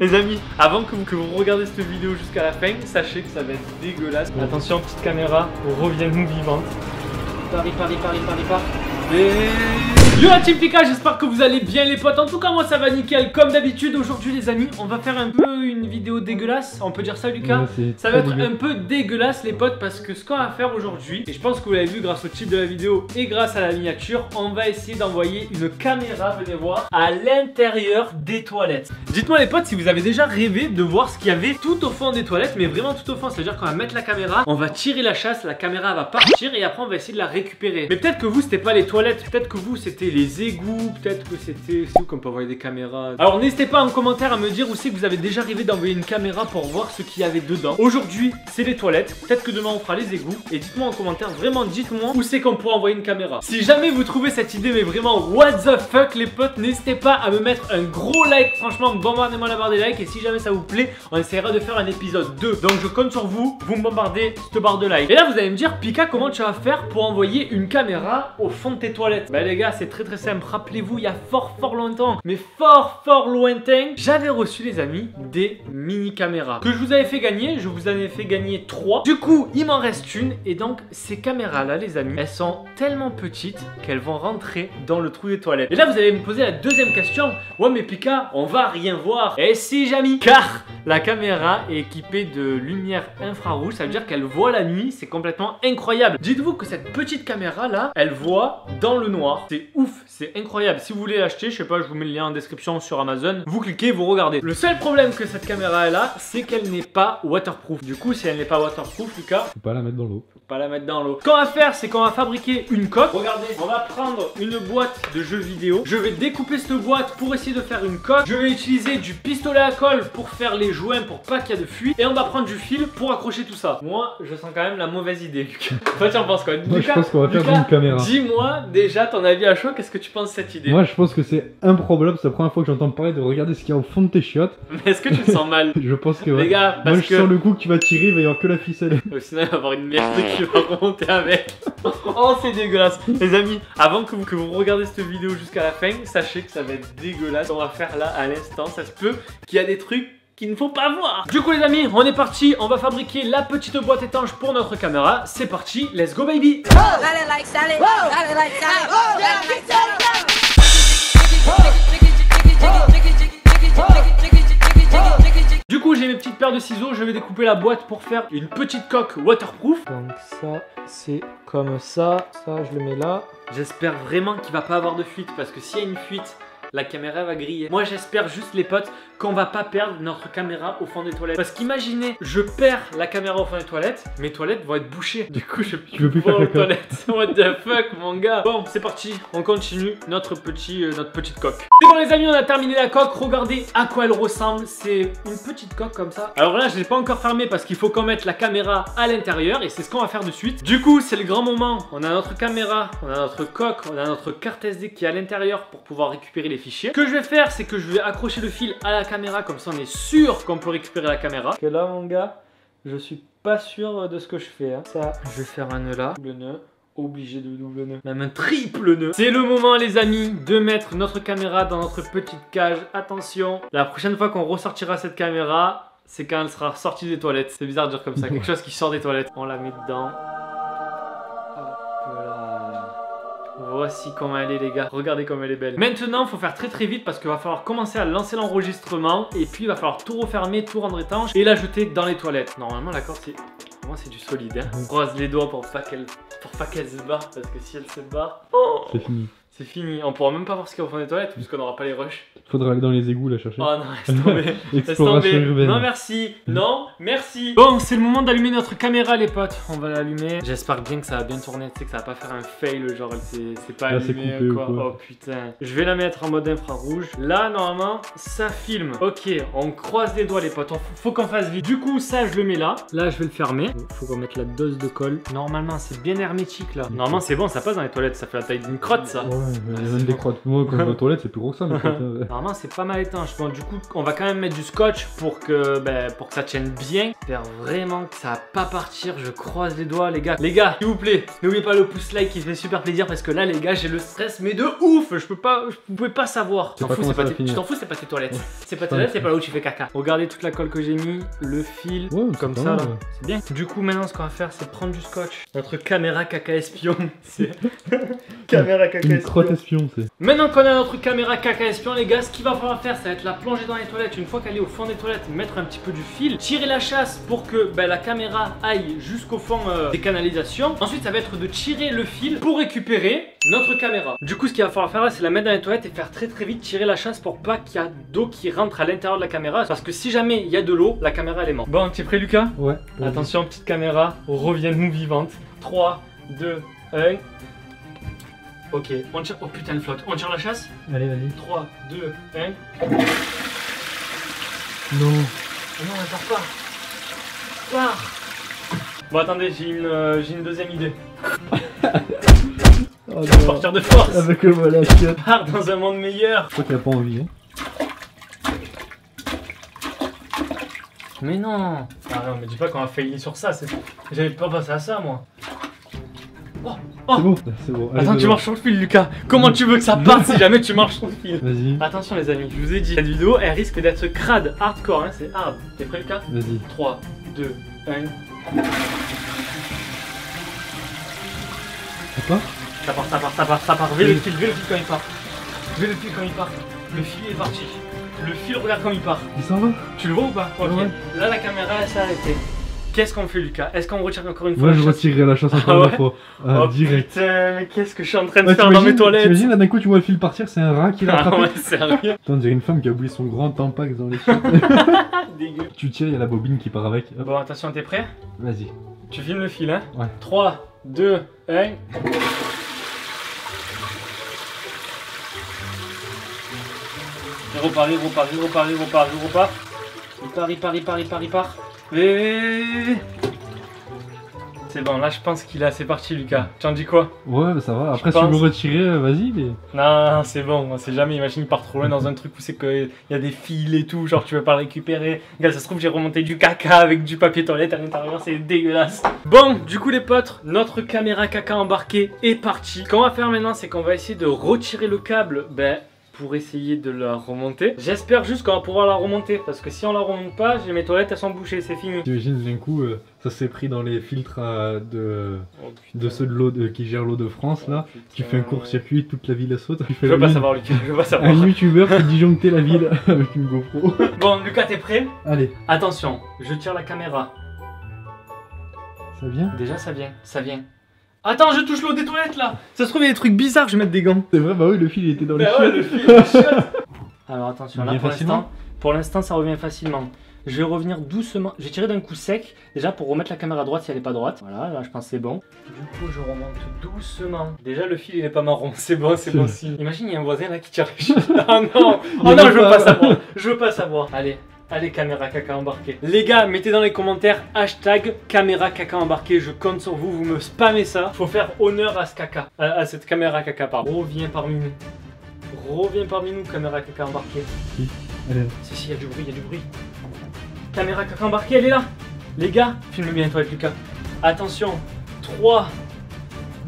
Les amis, avant que vous regardiez cette vidéo jusqu'à la fin, sachez que ça va être dégueulasse. Attention, petite caméra, reviens-nous vivante. Par. Et... Yo la team Pika, j'espère que vous allez bien les potes. En tout cas moi ça va nickel comme d'habitude. Aujourd'hui les amis, on va faire un peu une vidéo dégueulasse. On peut dire ça Lucas? Ouais, ça va être un peu dégueulasse les potes, parce que ce qu'on va faire aujourd'hui, et je pense que vous l'avez vu grâce au titre de la vidéo et grâce à la miniature, on va essayer d'envoyer une caméra, venez voir, à l'intérieur des toilettes. Dites-moi les potes si vous avez déjà rêvé de voir ce qu'il y avait tout au fond des toilettes, mais vraiment tout au fond. C'est à dire qu'on va mettre la caméra, on va tirer la chasse, la caméra va partir et après on va essayer de la récupérer. Mais peut-être que vous c'était pas les toilettes, peut-être que vous c'était les égouts, peut-être que c'était où qu'on peut envoyer des caméras. Alors n'hésitez pas en commentaire à me dire où c'est que vous avez déjà rêvé d'envoyer une caméra pour voir ce qu'il y avait dedans. Aujourd'hui c'est les toilettes, peut-être que demain on fera les égouts. Et dites-moi en commentaire, vraiment dites-moi où c'est qu'on pourrait envoyer une caméra. Si jamais vous trouvez cette idée mais vraiment what the fuck les potes, n'hésitez pas à me mettre un gros like. Franchement bombardez-moi la barre des likes, et si jamais ça vous plaît on essaiera de faire un épisode 2. Donc je compte sur vous, vous me bombardez cette barre de like. Et là vous allez me dire Pika, comment tu vas faire pour envoyer une caméra au fond de tes toilettes? Bah les gars c'est très simple. Rappelez-vous, il y a fort longtemps, mais fort lointain, j'avais reçu les amis des mini caméras que je vous avais fait gagner. Je vous en ai fait gagner 3. Du coup il m'en reste une, et donc ces caméras là les amis, elles sont tellement petites qu'elles vont rentrer dans le trou des toilettes. Et là vous allez me poser la deuxième question: ouais mais Pika, on va rien voir. Et si jamais, car la caméra est équipée de lumière infrarouge, ça veut dire qu'elle voit la nuit. C'est complètement incroyable. Dites-vous que cette petite caméra là, elle voit dans le noir. C'est ouf, c'est incroyable. Si vous voulez l'acheter, je sais pas, je vous mets le lien en description sur Amazon. Vous cliquez, vous regardez. Le seul problème que cette caméra est là, c'est qu'elle n'est pas waterproof. Du coup, si elle n'est pas waterproof, Lucas, faut pas la mettre dans l'eau. Faut pas la mettre dans l'eau. Ce qu'on va faire, c'est qu'on va fabriquer une coque. Regardez, on va prendre une boîte de jeux vidéo. Je vais découper cette boîte pour essayer de faire une coque. Je vais utiliser du pistolet à colle pour faire les joints pour pas qu'il y ait de fuite. Et on va prendre du fil pour accrocher tout ça. Moi, je sens quand même la mauvaise idée, Lucas. Toi, tu en penses quoi? Moi, je pense qu'on va faire une caméra. Dis-moi déjà ton avis à chaud. Qu'est-ce que tu penses de cette idée? Moi, je pense que c'est improbable. C'est la première fois que j'entends parler de regarder ce qu'il y a au fond de tes chiottes. Mais est-ce que tu te sens mal? Je pense que ouais. Les gars, parce moi, je sens le coup que tu vas tirer, il va y avoir que la ficelle. Sinon, il va y avoir une merde qui va remonter avec. Oh, c'est dégueulasse. Les amis, avant que vous regardiez cette vidéo jusqu'à la fin, sachez que ça va être dégueulasse. On va faire là à l'instant. Ça se peut qu'il y a des trucs qu'il ne faut pas voir. Du coup les amis, on est parti. On va fabriquer la petite boîte étanche pour notre caméra. C'est parti, let's go baby. Du coup j'ai mes petites paires de ciseaux. Je vais découper la boîte pour faire une petite coque waterproof. Donc ça c'est comme ça. Ça je le mets là. J'espère vraiment qu'il va pas avoir de fuite, parce que s'il y a une fuite, la caméra va griller. Moi j'espère juste les potes qu'on va pas perdre notre caméra au fond des toilettes. Parce qu'imaginez, je perds la caméra au fond des toilettes, mes toilettes vont être bouchées. Du coup je peux plus faire aux toilettes. What the fuck mon gars. Bon c'est parti, on continue notre petite coque. C'est bon les amis, on a terminé la coque. Regardez à quoi elle ressemble. C'est une petite coque comme ça. Alors là je l'ai pas encore fermée parce qu'il faut qu'on mette la caméra à l'intérieur, et c'est ce qu'on va faire de suite. Du coup c'est le grand moment. On a notre caméra, on a notre coque, on a notre carte SD qui est à l'intérieur pour pouvoir récupérer les fichiers. Ce que je vais faire, c'est que je vais accrocher le fil à la caméra, comme ça on est sûr qu'on peut récupérer la caméra. Parce que là mon gars, je suis pas sûr de ce que je fais hein. Ça, je vais faire un nœud là, double nœud, obligé de double nœud, même un triple nœud. C'est le moment les amis de mettre notre caméra dans notre petite cage. Attention, la prochaine fois qu'on ressortira cette caméra, c'est quand elle sera sortie des toilettes. C'est bizarre de dire comme ça, quelque chose qui sort des toilettes. On la met dedans. Voici comment elle est les gars, regardez comme elle est belle. Maintenant il faut faire très vite parce qu'il va falloir commencer à lancer l'enregistrement. Et puis il va falloir tout refermer, tout rendre étanche et la jeter dans les toilettes. Normalement la corde c'est du solide hein. On croise les doigts pour pas qu'elle se barre, parce que si elle se barre, oh, c'est fini. C'est fini, on pourra même pas voir ce qu'il y a au fond des toilettes puisqu'on n'aura pas les rushs. Faudra aller dans les égouts la chercher. Oh non, laisse tomber. Exploration urbaine. Non merci, non merci. Bon, c'est le moment d'allumer notre caméra les potes. On va l'allumer. J'espère bien que ça va bien tourner, tu sais que ça va pas faire un fail, genre c'est pas allumé quoi. Oh putain. Je vais la mettre en mode infrarouge. Là normalement ça filme. Ok, on croise les doigts les potes, faut qu'on fasse vite. Du coup ça je le mets là. Là je vais le fermer. Faut qu'on mette la dose de colle. Normalement c'est bien hermétique là. Normalement c'est bon, ça passe dans les toilettes, ça fait la taille d'une crotte ça. Ouais. il y a même des crottes. Moi, quand je vais aux toilettes, c'est plus gros que ça. Mais Normalement, c'est pas mal étanche. Bon, du coup, on va quand même mettre du scotch pour que ça tienne bien. J'espère vraiment que ça va pas partir. Je croise les doigts, les gars. Les gars, s'il vous plaît, n'oubliez pas le pouce like qui fait super plaisir parce que là, les gars, j'ai le stress, mais de ouf. Vous pouvez pas savoir. Tu t'en fous, c'est pas tes toilettes. C'est pas tes toilettes, c'est pas là où tu fais caca. Regardez toute la colle que j'ai mis, le fil, comme ça, là. C'est bien. Du coup, maintenant, ce qu'on va faire, c'est prendre du scotch. Notre caméra caca espion. C'est caméra caca espion. Une crotte espion, c'est. Maintenant qu'on a notre caméra caca espion, les gars, ce qu'il va falloir faire, ça va être la plonger dans les toilettes. Une fois qu'elle est au fond des toilettes, mettre un petit peu du fil, tirer la chasse pour que la caméra aille jusqu'au fond des canalisations. Ensuite, ça va être de tirer le fil pour récupérer notre caméra. Du coup, ce qu'il va falloir faire là, c'est la mettre dans les toilettes et faire très vite tirer la chasse pour pas qu'il y ait d'eau qui rentre à l'intérieur de la caméra. Parce que si jamais il y a de l'eau, la caméra elle est morte. Bon, tu es prêt, Lucas? Ouais. Attention, petite caméra, reviens-nous vivante. 3, 2, 1. Ok, on tire. Oh putain, elle flotte. On tire la chasse? Allez, vas-y. 3, 2, 1. Non. Oh non, elle part pas. Part. Bon, attendez, j'ai une deuxième idée. Oh, Partir de force. Avec le voilà, chiotte. Part dans un monde meilleur. Je crois qu'il a pas envie. Hein. Mais non. Ah non, mais dis pas qu'on va faillir sur ça. J'avais pas pensé à ça, moi. Oh. C'est bon. Allez, attends, tu marches sur le fil, Lucas. Comment tu veux que ça parte si jamais tu marches sur le fil? Vas-y. Attention, les amis, je vous ai dit, cette vidéo, elle risque d'être crade, hardcore, hein, c'est hard. T'es prêt, Lucas? Vas-y. 3, 2, 1. Ça part? Ça part. Vais le fil quand il part. Vais le fil quand il part. Le fil est parti. Le fil, regarde comme il part. Il s'en va? Tu le vois ou pas? Ok. Ouais. Là, la caméra, elle s'est arrêtée. Qu'est-ce qu'on fait, Lucas? Est-ce qu'on retire encore une fois? Ouais, je retirerai la chasse encore une fois. Oh direct. putain, mais qu'est-ce que je suis en train de faire dans mes toilettes? T'imagines là d'un coup tu vois le fil partir, c'est un rat qui l'a attrapé. Ah ouais, sérieux? Putain, on dirait une femme qui a oublié son grand tampax dans les chiottes. Dégueu. Tu tires, il y a la bobine qui part avec. Hop. Bon, attention, t'es prêt? Vas-y. Tu filmes le fil, hein? Ouais. 3, 2, 1. Il repart. Il part. C'est bon, là je pense qu'il a, c'est parti, Lucas. Tu en dis quoi? Ouais, bah ça va. Après, si tu veux retirer, vas-y. Mais... Non, c'est bon, on sait jamais. Imagine, il part trop loin dans un truc où c'est qu'il y a des fils et tout, genre tu veux pas le récupérer. Regarde, ça se trouve, j'ai remonté du caca avec du papier toilette à l'intérieur, c'est dégueulasse. Bon, du coup, les potes, notre caméra caca embarquée est partie. Ce qu'on va faire maintenant, c'est qu'on va essayer de retirer le câble, pour essayer de la remonter. J'espère juste qu'on va pouvoir la remonter, parce que si on la remonte pas, mes toilettes elles sont bouchées, c'est fini. T'imagines d'un coup, ça s'est pris dans les filtres de ceux de l'eau qui gèrent l'eau de France là. Tu fais un court-circuit, toute la ville saute. Je veux pas savoir, Lucas, je veux pas savoir. Un youtubeur qui disjonctait la ville avec une GoPro. Bon, Lucas, t'es prêt? Allez. Attention, je tire la caméra. Ça vient? Déjà, ça vient. Attends, je touche l'eau des toilettes là. Ça se trouve, il y a des trucs bizarres, je vais mettre des gants. C'est vrai, bah oui, le fil il était dans les chiottes. Ouais, le fil est chiottes. Alors attention, là pour l'instant ça revient facilement. Je vais revenir doucement. J'ai tiré d'un coup sec, déjà pour remettre la caméra droite si elle est pas droite. Voilà, là je pense que c'est bon. Du coup, je remonte doucement. Déjà, le fil il est pas marron, c'est bon signe. Imagine, il y a un voisin là qui tire les chiottes. Oh non, je veux pas savoir. Allez, caméra caca embarquée. Les gars, mettez dans les commentaires hashtag caméra caca embarquée. Je compte sur vous, vous me spammez ça. Faut faire honneur à ce caca, à cette caméra caca, pardon. Reviens parmi nous, caméra caca embarquée. Si, il y a du bruit. Caméra caca embarquée, elle est là. Les gars, filme bien toi, Lucas. Attention, 3,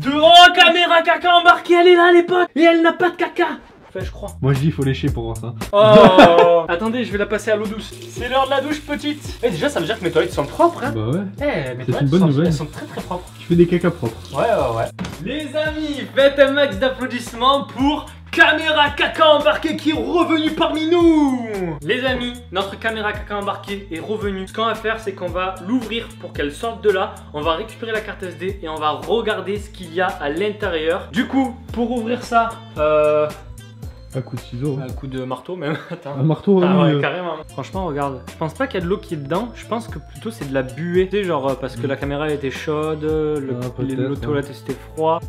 2, oh, caméra caca embarquée, elle est là, les potes. Et elle n'a pas de caca. Je crois. Moi je dis il faut lécher pour voir ça. Oh. Attendez, je vais la passer à l'eau douce. C'est l'heure de la douche, petite. Et déjà ça veut dire que mes toilettes sont propres, hein. Bah ouais. C'est une bonne nouvelle. Elles sont très propres. Tu fais des caca propres. Ouais. Les amis, faites un max d'applaudissements pour caméra caca embarquée qui est revenue parmi nous. Les amis, notre caméra caca embarquée est revenue. Ce qu'on va faire, c'est qu'on va l'ouvrir pour qu'elle sorte de là. On va récupérer la carte SD et on va regarder ce qu'il y a à l'intérieur. Du coup, pour ouvrir ça, un coup de ciseau. Un coup de marteau même. Attends. Un marteau, ouais, carrément. Franchement, regarde. Je pense pas qu'il y a de l'eau qui est dedans. Je pense que plutôt c'est de la buée. Tu sais, genre parce que la caméra était chaude, l'eau de toilette c'était froid.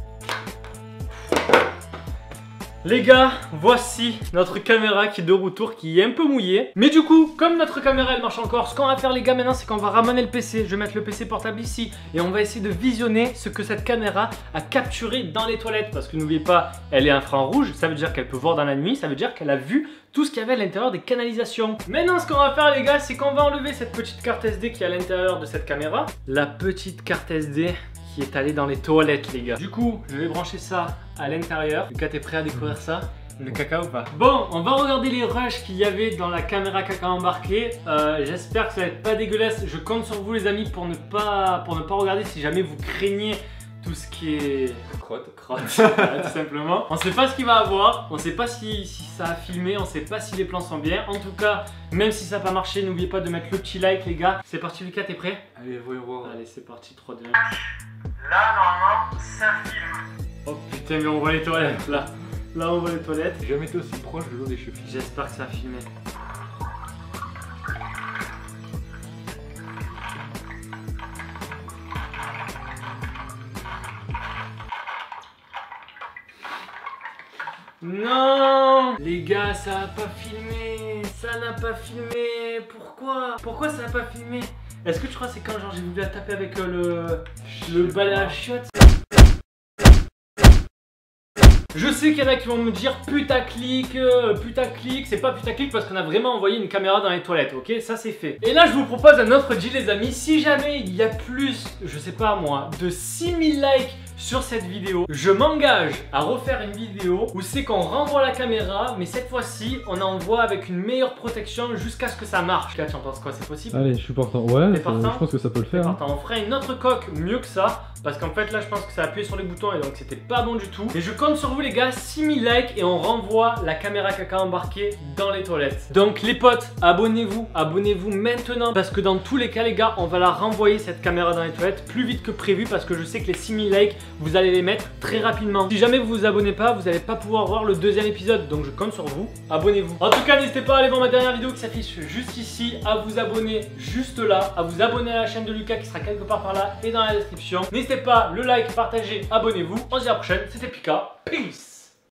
Les gars, voici notre caméra qui est de retour, qui est un peu mouillée. Mais du coup, comme notre caméra elle marche encore, ce qu'on va faire les gars maintenant, c'est qu'on va ramener le PC. Je vais mettre le PC portable ici et on va essayer de visionner ce que cette caméra a capturé dans les toilettes. Parce que n'oubliez pas, elle est infrarouge, ça veut dire qu'elle peut voir dans la nuit, ça veut dire qu'elle a vu tout ce qu'il y avait à l'intérieur des canalisations. Maintenant, ce qu'on va faire les gars, c'est qu'on va enlever cette petite carte SD qui est à l'intérieur de cette caméra. La petite carte SD qui est allée dans les toilettes les gars. Du coup, je vais brancher ça à l'intérieur. Lucas, t'es prêt à découvrir ça? Le caca ou pas? Bon, on va regarder les rushs qu'il y avait dans la caméra caca embarquée. J'espère que ça va être pas dégueulasse. Je compte sur vous les amis pour ne pas regarder si jamais vous craignez tout ce qui est crotte, tout simplement. On sait pas ce qu'il va avoir, on sait pas si ça a filmé, on sait pas si les plans sont bien. En tout cas, même si ça n'a pas marché, n'oubliez pas de mettre le petit like les gars. C'est parti Lucas, t'es prêt? Allez, voyons voir. Allez, c'est parti, 3, 2, 1. Là, normalement, ça filme. Oh putain, mais on voit les toilettes là. Là, on voit les toilettes. J'ai jamais été aussi proche de l'eau des chevilles. J'espère que ça a filmé. Non les gars, ça a pas filmé. Ça n'a pas filmé. Pourquoi ça a pas filmé? Est-ce que tu crois que c'est quand genre j'ai voulu la taper avec le balai à chiottes? Je sais qu'il y en a qui vont me dire putaclic, c'est pas putaclic parce qu'on a vraiment envoyé une caméra dans les toilettes, ok? Ça c'est fait. Et là je vous propose un autre deal les amis, si jamais il y a plus, je sais pas moi, de 6000 likes sur cette vidéo, je m'engage à refaire une vidéo où c'est qu'on renvoie la caméra, mais cette fois-ci on envoie avec une meilleure protection jusqu'à ce que ça marche. Là tu en penses quoi, c'est possible? Allez, je suis partant. Ouais, T'es partant? je pense que ça peut le faire. Partant. On fera une autre coque mieux que ça. Parce qu'en fait là je pense que ça a appuyé sur les boutons et donc c'était pas bon du tout. Et je compte sur vous les gars, 6000 likes et on renvoie la caméra caca embarquée dans les toilettes. Donc les potes, abonnez-vous maintenant. Parce que dans tous les cas les gars, on va la renvoyer cette caméra dans les toilettes plus vite que prévu. Parce que je sais que les 6000 likes, vous allez les mettre très rapidement. Si jamais vous vous abonnez pas, vous n'allez pas pouvoir voir le deuxième épisode. Donc je compte sur vous, abonnez-vous. En tout cas n'hésitez pas à aller voir ma dernière vidéo qui s'affiche juste ici, à vous abonner juste là, à vous abonner à la chaîne de Lucas qui sera quelque part par là et dans la description. N'hésitez pas, le like, partagez, abonnez-vous. On se dit à la prochaine, c'était Pika. Peace.